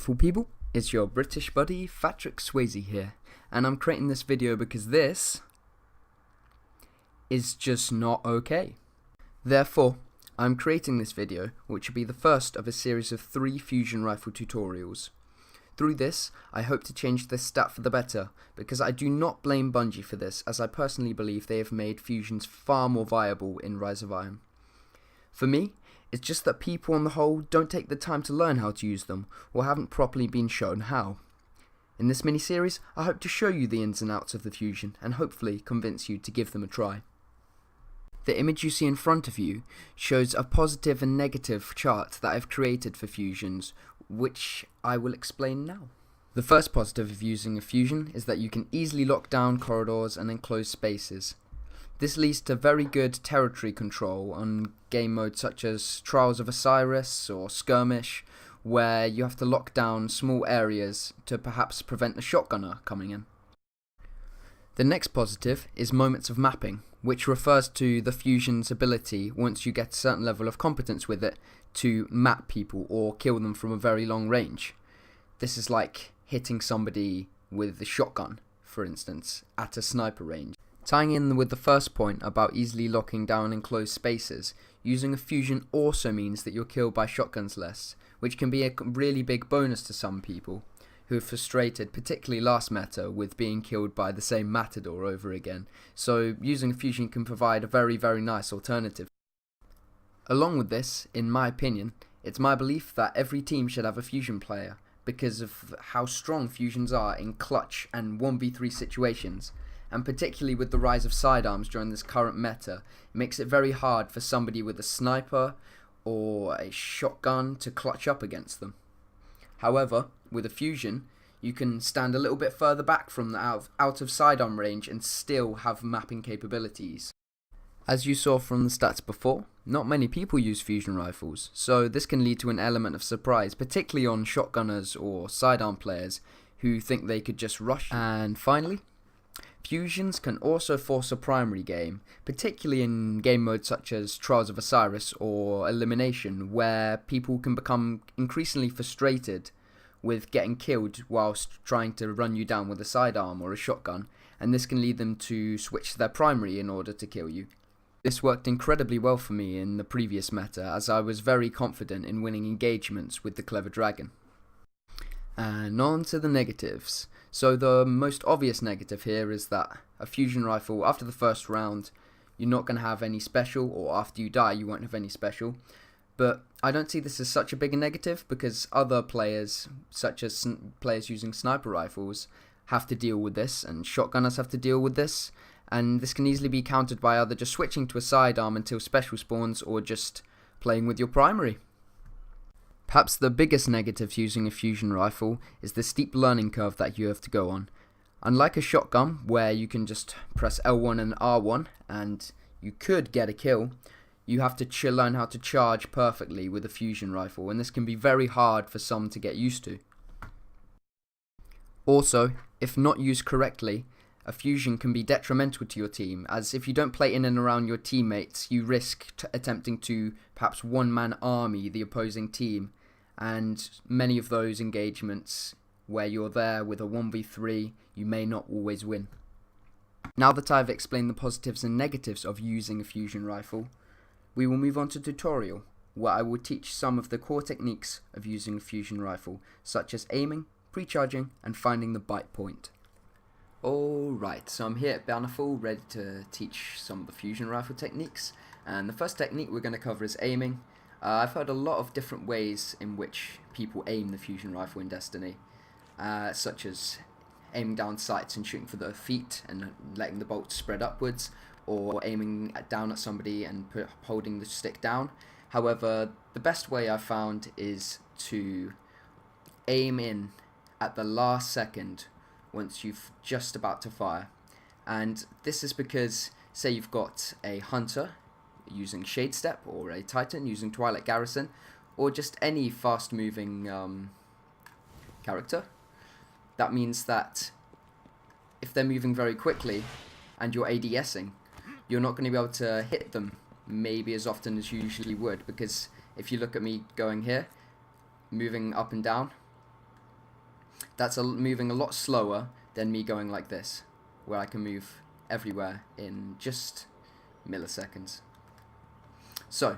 wonderful people, it's your British buddy fatrick-swayze here, and I'm creating this video because this is just not okay. Therefore, I'm creating this video, which will be the first of a series of 3 fusion rifle tutorials. Through this, I hope to change this stat for the better, because I do not blame Bungie for this, as I personally believe they have made fusions far more viable in Rise of Iron. For me, it's just that people on the whole don't take the time to learn how to use them, or haven't properly been shown how. In this mini-series, I hope to show you the ins and outs of the fusion, and hopefully convince you to give them a try. The image you see in front of you shows a positive and negative chart that I've created for fusions, which I will explain now. The first positive of using a fusion is that you can easily lock down corridors and enclosed spaces. This leads to very good territory control on game modes such as Trials of Osiris or Skirmish, where you have to lock down small areas to perhaps prevent the shotgunner coming in. The next positive is moments of mapping, which refers to the fusion's ability, once you get a certain level of competence with it, to map people or kill them from a very long range. This is like hitting somebody with a shotgun, for instance, at a sniper range. Tying in with the first point about easily locking down enclosed spaces, using a fusion also means that you're killed by shotguns less, which can be a really big bonus to some people who are frustrated, particularly last meta, with being killed by the same matador over again, so using a fusion can provide a very nice alternative. Along with this, in my opinion, it's my belief that every team should have a fusion player, because of how strong fusions are in clutch and 1v3 situations. And particularly with the rise of sidearms during this current meta, it makes it very hard for somebody with a sniper or a shotgun to clutch up against them. However, with a fusion, you can stand a little bit further back from the out of sidearm range and still have mapping capabilities. As you saw from the stats before, not many people use fusion rifles, so this can lead to an element of surprise, particularly on shotgunners or sidearm players who think they could just rush. And finally, fusions can also force a primary game, particularly in game modes such as Trials of Osiris or Elimination, where people can become increasingly frustrated with getting killed whilst trying to run you down with a sidearm or a shotgun, and this can lead them to switch to their primary in order to kill you. This worked incredibly well for me in the previous meta, as I was very confident in winning engagements with the Clever Dragon. And on to the negatives. So the most obvious negative here is that a fusion rifle, after the first round, you're not going to have any special, or after you die you won't have any special. But I don't see this as such a big a negative, because other players, such as players using sniper rifles, have to deal with this, and shotgunners have to deal with this, and this can easily be countered by either just switching to a sidearm until special spawns, or just playing with your primary. Perhaps the biggest negative to using a fusion rifle is the steep learning curve that you have to go on. Unlike a shotgun, where you can just press L1 and R1 and you could get a kill, you have to learn how to charge perfectly with a fusion rifle, and this can be very hard for some to get used to. Also, if not used correctly, a fusion can be detrimental to your team, as if you don't play in and around your teammates, you risk attempting to perhaps one-man army the opposing team, and many of those engagements where you're there with a 1v3, you may not always win. Now that I've explained the positives and negatives of using a fusion rifle, we will move on to tutorial, where I will teach some of the core techniques of using a fusion rifle, such as aiming, pre-charging, and finding the bite point. Alright, so I'm here at Bountiful, ready to teach some of the fusion rifle techniques, and the first technique we're going to cover is aiming. I've heard a lot of different ways in which people aim the fusion rifle in Destiny, such as aiming down sights and shooting for the feet and letting the bolts spread upwards, or aiming down at somebody and holding the stick down. However, the best way I've found is to aim in at the last second once you've just about to fire, and this is because, say you've got a hunter using Shade Step, or a Titan using Twilight Garrison, or just any fast moving character. That means that if they're moving very quickly and you're ADSing, you're not going to be able to hit them maybe as often as you usually would, because if you look at me going here, moving up and down, That's moving a lot slower than me going like this, where I can move everywhere in just milliseconds. So,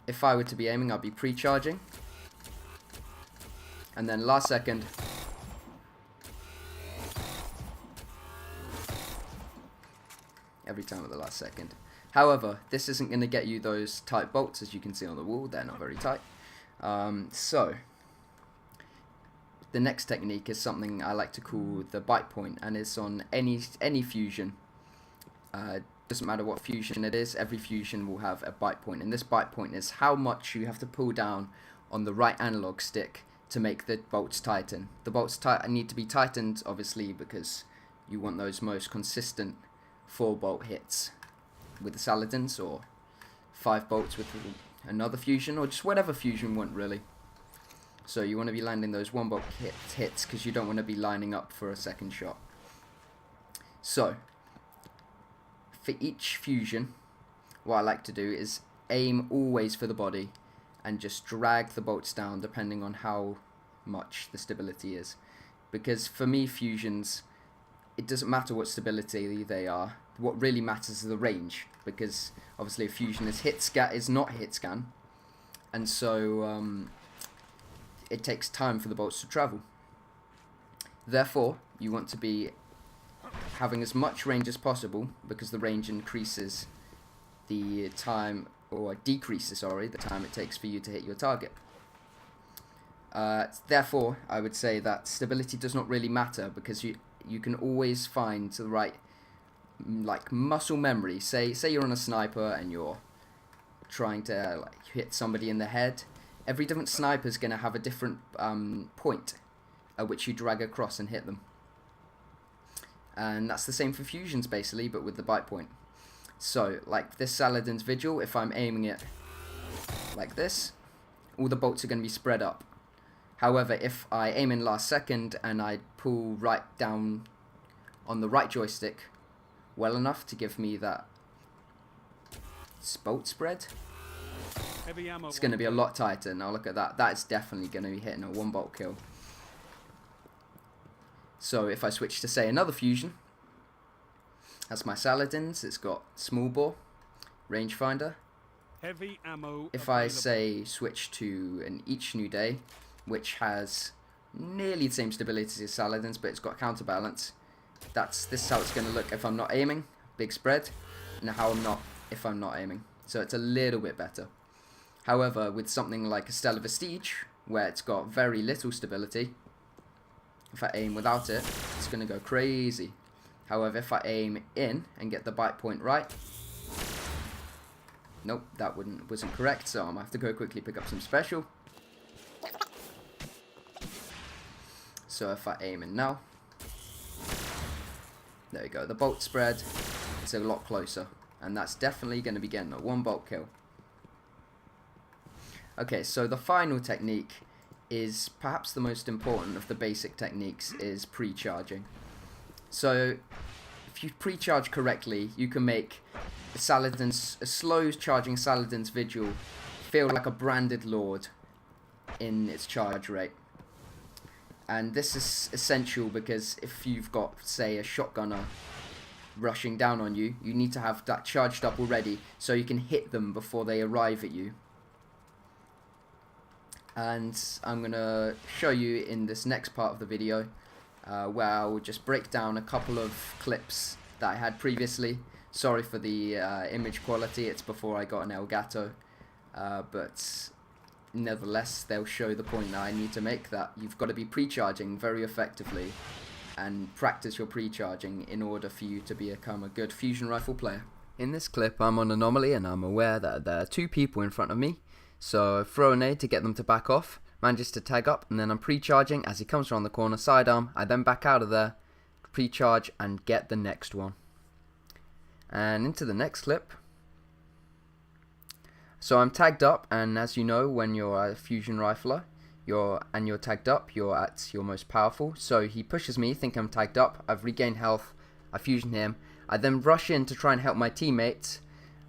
if I were to be aiming, I'd be pre-charging, and then last second, every time at the last second. However, this isn't going to get you those tight bolts, as you can see on the wall. They're not very tight. So the next technique is something I like to call the bite point, and it's on any fusion. Doesn't matter what fusion it is, every fusion will have a bite point, and this bite point is how much you have to pull down on the right analog stick to make the bolts tighten. The bolts need to be tightened, obviously, because you want those most consistent 4-bolt hits with the Saladins, or 5 bolts with another fusion, or just whatever fusion you want, really. So you want to be landing those 1-bolt hits because you don't want to be lining up for a second shot. So for each fusion, what I like to do is aim always for the body and just drag the bolts down depending on how much the stability is. Because for me, fusions, it doesn't matter what stability they are. What really matters is the range, because obviously a fusion is not hit scan, and so it takes time for the bolts to travel. Therefore, you want to be having as much range as possible, because the range increases the time, or decreases, sorry, the time it takes for you to hit your target. Therefore, I would say that stability does not really matter, because you can always find the right, like, muscle memory. Say you're on a sniper and you're trying to hit somebody in the head. Every different sniper is going to have a different point at which you drag across and hit them. And that's the same for fusions, basically, but with the bite point. So, like this Saladin's Vigil, if I'm aiming it like this, all the bolts are going to be spread up. However, if I aim in last second and I pull right down on the right joystick well enough to give me that bolt spread, it's going to be a lot tighter. Now look at that. That's definitely going to be hitting a 1-bolt kill. So if I switch to, say, another fusion, that's my Saladin's. It's got small bore, rangefinder. Heavy ammo if I say switch to an Each New Day, which has nearly the same stability as Saladin's, but it's got counterbalance. This is how it's going to look if I'm not aiming. Big spread. And how if I'm not aiming. So it's a little bit better. However, with something like a Stellar Vestige, where it's got very little stability, if I aim without it, it's going to go crazy. However, if I aim in and get the bite point right, nope, that wasn't correct, so I'm going to have to go quickly pick up some special. So if I aim in now, there you go, the bolt spread is a lot closer, and that's definitely going to be getting a 1-bolt kill. Okay, so the final technique is perhaps the most important of the basic techniques, is pre-charging. So if you pre-charge correctly, you can make a slow charging Saladin's Vigil feel like a branded lord in its charge rate. And this is essential because if you've got, say, a shotgunner rushing down on you, you need to have that charged up already so you can hit them before they arrive at you. And I'm going to show you in this next part of the video where I will just break down a couple of clips that I had previously. Sorry for the image quality, it's before I got an Elgato, but nevertheless they'll show the point that I need to make, that you've got to be pre-charging very effectively and practice your pre-charging in order for you to become a good fusion rifle player. In this clip I'm on Anomaly and I'm aware that there are 2 people in front of me. So I throw a nade to get them to back off, manages to tag up, and then I'm pre-charging as he comes around the corner, sidearm. I then back out of there, pre-charge, and get the next one. And into the next clip. So I'm tagged up, and as you know, when you're a fusion rifler, you're tagged up, you're at your most powerful. So he pushes me, think I'm tagged up, I've regained health, I fusion him. I then rush in to try and help my teammates.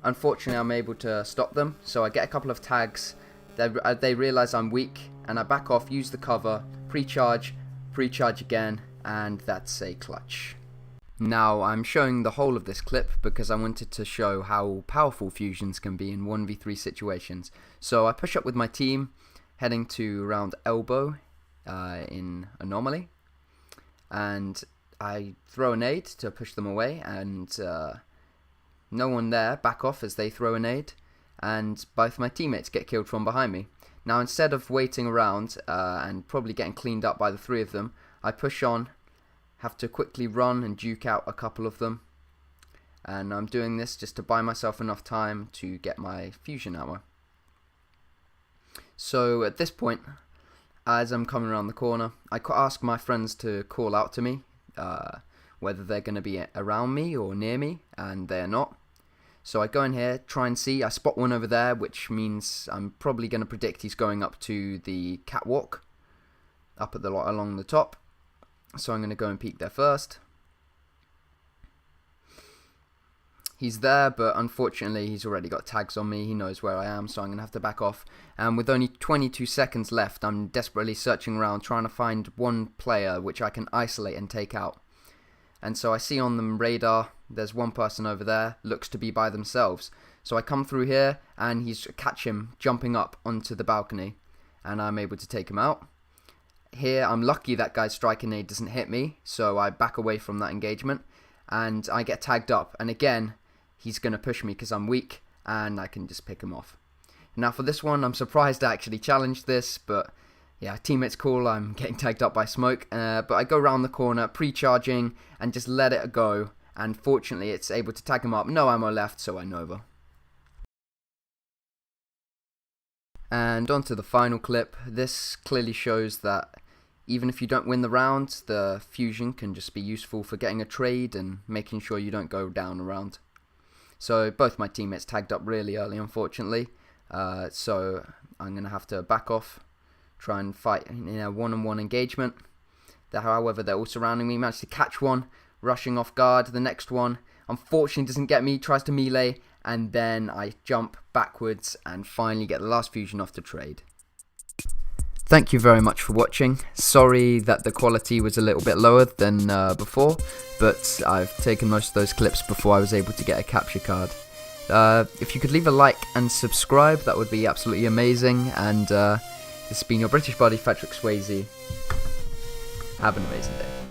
Unfortunately, I'm able to stop them, so I get a couple of tags. They realise I'm weak, and I back off, use the cover, pre-charge, pre-charge again, and that's a clutch. Now I'm showing the whole of this clip because I wanted to show how powerful fusions can be in 1v3 situations. So I push up with my team, heading to around elbow in anomaly, and I throw a nade to push them away, and no one there, back off as they throw a nade, and both my teammates get killed from behind me. Now instead of waiting around and probably getting cleaned up by the three of them, I push on, have to quickly run and duke out a couple of them, and I'm doing this just to buy myself enough time to get my fusion ammo. So at this point, as I'm coming around the corner, I ask my friends to call out to me, whether they're going to be around me or near me, and they're not. So I go in here, try and see. I spot one over there, which means I'm probably going to predict he's going up to the catwalk, up at the along the top. So I'm going to go and peek there first. He's there, but unfortunately he's already got tags on me. He knows where I am, so I'm going to have to back off. And with only 22 seconds left, I'm desperately searching around, trying to find one player which I can isolate and take out. And so I see on the radar, there's one person over there, looks to be by themselves. So I come through here, and catch him jumping up onto the balcony, and I'm able to take him out. Here, I'm lucky that guy's striking nade doesn't hit me, so I back away from that engagement, and I get tagged up, and again, he's going to push me because I'm weak, and I can just pick him off. Now for this one, I'm surprised I actually challenged this, but yeah, teammates call, I'm getting tagged up by smoke, but I go around the corner, pre-charging, and just let it go, and fortunately it's able to tag him up. No ammo left, so I Nova. And on to the final clip. This clearly shows that even if you don't win the round, the fusion can just be useful for getting a trade and making sure you don't go down a round. So both my teammates tagged up really early, unfortunately, so I'm going to have to back off, try and fight in a one-on-one engagement. However, they're all surrounding me. Managed to catch one, rushing off guard. The next one unfortunately doesn't get me, tries to melee, and then I jump backwards and finally get the last fusion off to trade. Thank you very much for watching. Sorry that the quality was a little bit lower than before, but I've taken most of those clips before I was able to get a capture card. If you could leave a like and subscribe, that would be absolutely amazing. And this has been your British buddy, fatrick-swayze. Have an amazing day.